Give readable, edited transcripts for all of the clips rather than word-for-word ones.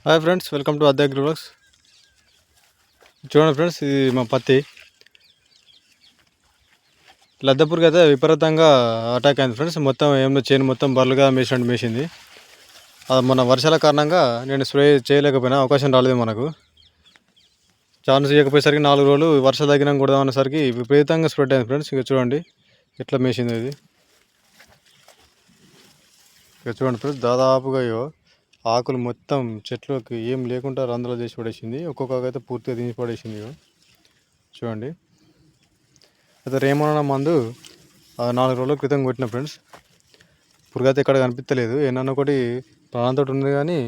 Hi friends, welcome to అద్దె అగ్రిబ్లాగ్స్. చూడండి friends, ఇది మా పత్తి లద్దపూర్కి అయితే విపరీతంగా అటాక్ అయింది ఫ్రెండ్స్. మొత్తం ఏమో చేను మొత్తం బర్లుగా మేసినట్టు మేసింది. అది మన వర్షాల కారణంగా నేను స్ప్రే చేయలేకపోయినా, అవకాశం రాలేదు మనకు. ఛాన్స్ ఇవ్వకపోయేసరికి 4 రోజులు వర్షం తగ్గినాక కొడదామనేసరికి విపరీతంగా స్ప్రెడ్ అయింది ఫ్రెండ్స్. ఇక చూడండి ఎట్లా మేసింది ఇది. ఇక చూడండి ఫ్రెండ్స్, దాదాపుగా ఆకులు మొత్తం చెట్లకి ఏం లేకుండా రంధ్రాలు చేసి పడేసింది. ఒక్కొక్క అయితే పూర్తిగా దించి పడేసింది. చూడండి, అయితే రేమోనా మందు 4 రోజుల క్రితం కొట్టిన ఫ్రెండ్స్. పురుగైతే ఎక్కడ కనిపించలేదు. ఏమన్నా ఒకటి ప్రాణంతో ఉంది కానీ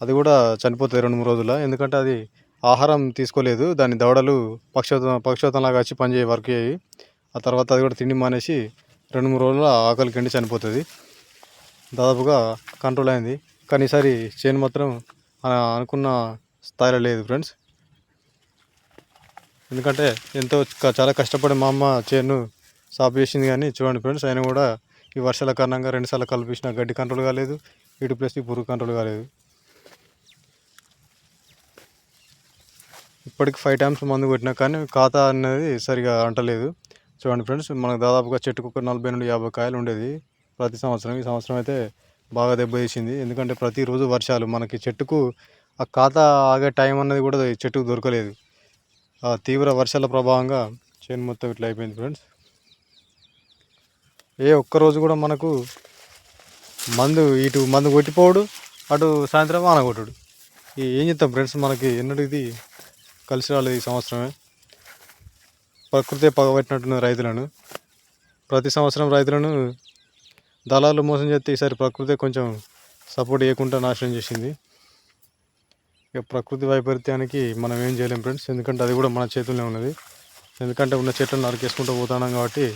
అది కూడా చనిపోతుంది 2-3 రోజుల. ఎందుకంటే అది ఆహారం తీసుకోలేదు. దాని దవడలు పక్షోతంలాగా వచ్చి పనిచేయి వర్క్ చేయి. ఆ తర్వాత అది కూడా తిండి మానేసి 2-3 రోజుల ఆకలికి ఎండి చనిపోతుంది. దాదాపుగా కంట్రోల్ అయింది. కానీ ఈసారి చేను మాత్రం అనుకున్న స్థాయిలో లేదు ఫ్రెండ్స్. ఎందుకంటే ఎంతో చాలా కష్టపడి మా అమ్మ చేను సాపు చేసింది. కానీ చూడండి ఫ్రెండ్స్, అయినా కూడా ఈ వర్షాల కారణంగా 2 సార్లు కల్పించిన గడ్డి కంట్రోల్ కాలేదు, ఇటు ప్లస్ ఈ పురుగు కంట్రోల్ కాలేదు. ఇప్పటికి 5 టైమ్స్ మందు కొట్టినా కానీ ఖాతా అనేది సరిగా అంటలేదు. చూడండి ఫ్రెండ్స్, మనకు దాదాపుగా చెట్టుకు ఒక 40 నుండి 50 కాయలు ఉండేది ప్రతి సంవత్సరం. ఈ సంవత్సరం అయితే బాగా దెబ్బతీసింది. ఎందుకంటే ప్రతిరోజు వర్షాలు, మనకి చెట్టుకు ఆ ఖాతా ఆగే టైం అన్నది కూడా చెట్టుకు దొరకలేదు. ఆ తీవ్ర వర్షాల ప్రభావంగా చేను మొత్తం ఇట్లా అయిపోయింది ఫ్రెండ్స్. ఒక్కరోజు కూడా మనకు ఇటు మందు కొట్టిపోవడు, అటు సాయంత్రం వాన కొట్టుడు. ఏం చేస్తాం ఫ్రెండ్స్, మనకి ఎన్నడూ ఇది కలిసి రాలేదు. ఈ సంవత్సరమే ప్రకృతి పగబట్టినట్టున్న రైతులను. ప్రతి సంవత్సరం రైతులను దళాలు మోసం చేస్తే ఈసారి ప్రకృతి కొంచెం సపోర్ట్ చేయకుండా నాశనం చేసింది. ఇక ప్రకృతి వైపరీత్యానికి మనం ఏం చేయలేం ఫ్రెండ్స్. ఎందుకంటే అది కూడా మన చేతుల్లో ఉన్నది. ఎందుకంటే ఉన్న చెట్లను నరికేసుకుంటూ పోతున్నాం కాబట్టి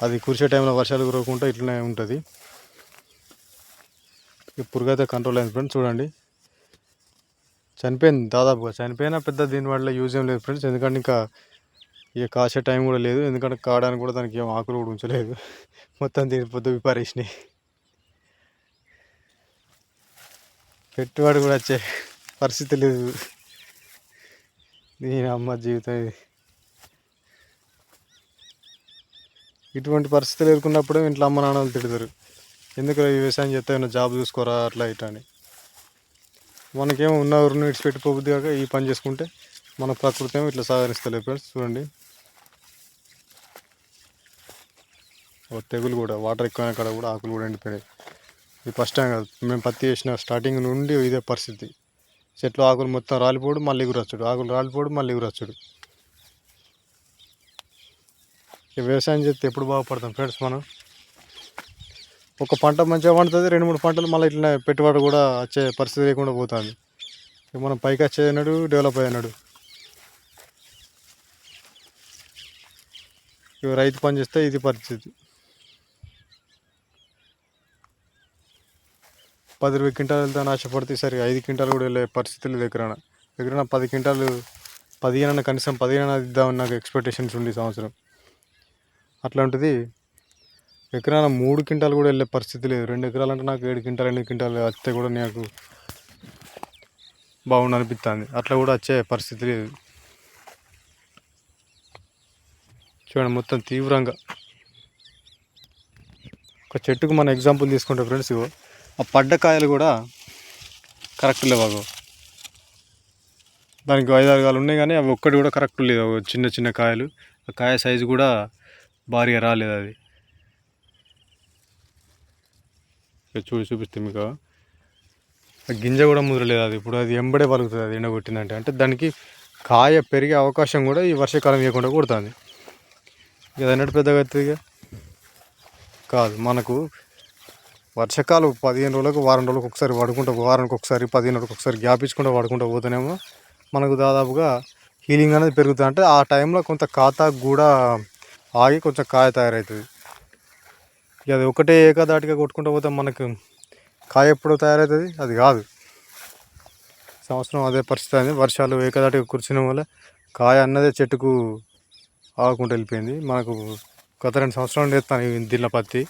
అది కురిసే టైంలో వర్షాలు కురవకుండా ఇట్లనే ఉంటుంది. ఈ పురుగు అయితే కంట్రోల్ అయింది ఫ్రెండ్స్. చూడండి, చనిపోయింది. దాదాపుగా చనిపోయినా పెద్ద దీనివల్ల యూజ్ ఏం లేదు ఫ్రెండ్స్. ఎందుకంటే ఇంకా ఇక కాసే టైం కూడా లేదు. ఎందుకంటే కాయడానికి కూడా దానికి ఏం ఆకులు కూడా ఉంచలేదు. మొత్తం దీని పొద్దు విపారేసినాయి. పెట్టుబడి కూడా వచ్చే పరిస్థితి లేదు. దీని అమ్మ జీవితం ఇది. ఇటువంటి పరిస్థితులు ఎదుర్కొన్నప్పుడు ఇంట్లో అమ్మ నాన్నలు తిడతారు, ఎందుకు వ్యవసాయం చేస్తే ఏమైనా జాబ్ చూసుకోరా అట్లా ఇట్లా అని. మనకేమో ఉన్న ఊరిని విడిచిపెట్టిపోబుద్ది కాక ఈ పని చేసుకుంటే మన ప్రకృతి ఏమో ఇట్లా సహకరిస్తలేదు ఫ్రెండ్స్. చూడండి, తెగులు కూడా వాటర్ ఎక్కువైన కాడ కూడా ఆకులు కూడా ఎండిపోయినాయి. ఇది ఫస్ట్ టైం కాదు, మేము పత్తి చేసిన స్టార్టింగ్ నుండి ఇదే పరిస్థితి. చెట్లు ఆకులు మొత్తం రాలిపోవడం, మళ్ళీ ఎగురొచ్చుడు, ఆకులు రాలిపోవడం, మళ్ళీ ఎగురొచ్చుడు. వ్యవసాయం చేస్తే ఎప్పుడు బాగుపడతాం ఫ్రెండ్స్ మనం. ఒక పంట మంచిగా పండుతుంది, 2-3 పంటలు మళ్ళీ ఇట్లా పెట్టుబడి కూడా వచ్చే పరిస్థితి లేకుండా పోతుంది. మనం పైకి వచ్చేది అన్నాడు, డెవలప్ అయ్యాడు. రైతు పని చేస్తే ఇది పరిస్థితి. 10-20 క్వింటాలు వెళ్తాను ఆశపడితే సరే 5 క్వింటాలు కూడా వెళ్ళే పరిస్థితులు దగ్గర 10 క్వింటాలు 15 కనీసం 15 ఇద్దామని నాకు ఎక్స్పెక్టేషన్స్ ఉంది ఈ సంవత్సరం. అట్లాంటిది ఎకరాన 3 క్వింటాలు కూడా వెళ్ళే పరిస్థితి లేదు. 2 ఎకరాలు అంటే నాకు 7 క్వింటాలు 8 క్వింటాలు వస్తే కూడా నాకు బాగుండు అనిపిస్తుంది. అట్లా కూడా వచ్చే పరిస్థితి లేదు. చూడండి, మొత్తం తీవ్రంగా ఒక చెట్టుకు మన ఎగ్జాంపుల్ తీసుకుంటే ఫ్రెండ్స్, ఆ పడ్డ కాయలు కూడా కరెక్ట్ లేవు. దానికి 5-6 కాయలు ఉన్నాయి కానీ అవి ఒక్కటి కూడా కరెక్ట్ లేదు. చిన్న చిన్న కాయలు, ఆ కాయ సైజు కూడా భారీగా రాలేదు. అది చూపిస్తే మీకు గింజ కూడా ముదరలేదు. అది ఇప్పుడు అది ఎంబడే పలుకుతుంది. అది ఎండగొట్టిందంటే అంటే దానికి కాయ పెరిగే అవకాశం కూడా ఈ వర్షాకాలం ఇవ్వకుండా కొడుతుంది. ఇక అన్నట్టు పెద్దగా అవుతుంది కాదు. మనకు వర్షాకాలం 15 రోజులకు, వారం రోజులకు ఒకసారి వాడుకుంటూ, వారానికి ఒకసారి, 15 రోజులకు ఒకసారి గ్యాప్ ఇచ్చుకుంటూ వాడుకుంటూ పోతేనేమో మనకు దాదాపుగా హీలింగ్ అనేది పెరుగుతుంది. అంటే ఆ టైంలో కొంత ఖాతాకు కూడా ఆగి కొంచెం కాయ తయారవుతుంది. ఇక అది ఒకటే ఏకదాటిగా కొట్టుకుంటూ పోతే మనకు కాయ ఎప్పుడు తయారవుతుంది? అది కాదు. సంవత్సరం అదే పరిస్థితి అయింది. వర్షాలు ఏకదాటిగా కురిసిన వల్ల కాయ అన్నదే చెట్టుకు ఆగకుండా వెళ్ళిపోయింది. మనకు గత 2 సంవత్సరాలు చేస్తాను దీనిలో పత్తి.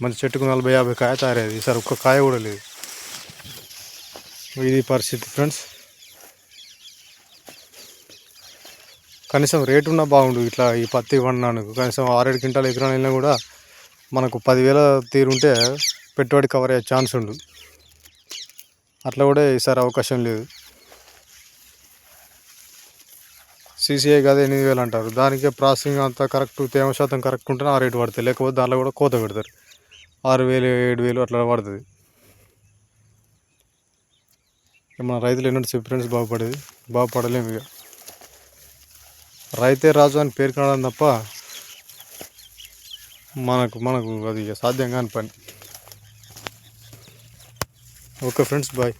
మంచి చెట్టుకు 40-50 కాయ తయారయ్యేది. ఈసారి ఒక్క కాయ కూడా లేదు. ఇది పరిస్థితి ఫ్రెండ్స్. కనీసం రేటు ఉన్నా బాగుండు ఇట్లా ఈ పత్తి పండడానికి. కనీసం 6-7 క్వింటాలు ఎకరాలు వెళ్ళినా కూడా మనకు 10,000 తీరుంటే పెట్టుబడి కవర్ అయ్యే ఛాన్స్ ఉండు. అట్లా కూడా ఈసారి అవకాశం లేదు. CCI కాదు 8,000 అంటారు. దానికే ప్రాసెసింగ్ అంతా కరెక్ట్, తేమ శాతం కరెక్ట్ ఉంటేనే ఆ రేటు పడుతుంది. లేకపోతే దాంట్లో కూడా కోత పెడతారు. 6,000 7,000 అట్లా పడుతుంది. మన రైతులు ఎన్నో ఫ్రెండ్స్ బాగుపడలేము. ఇక రైతే రాజు అని పేర్కొనడం తప్ప మనకు అది సాధ్యం కాని పని. Okay friends, bye.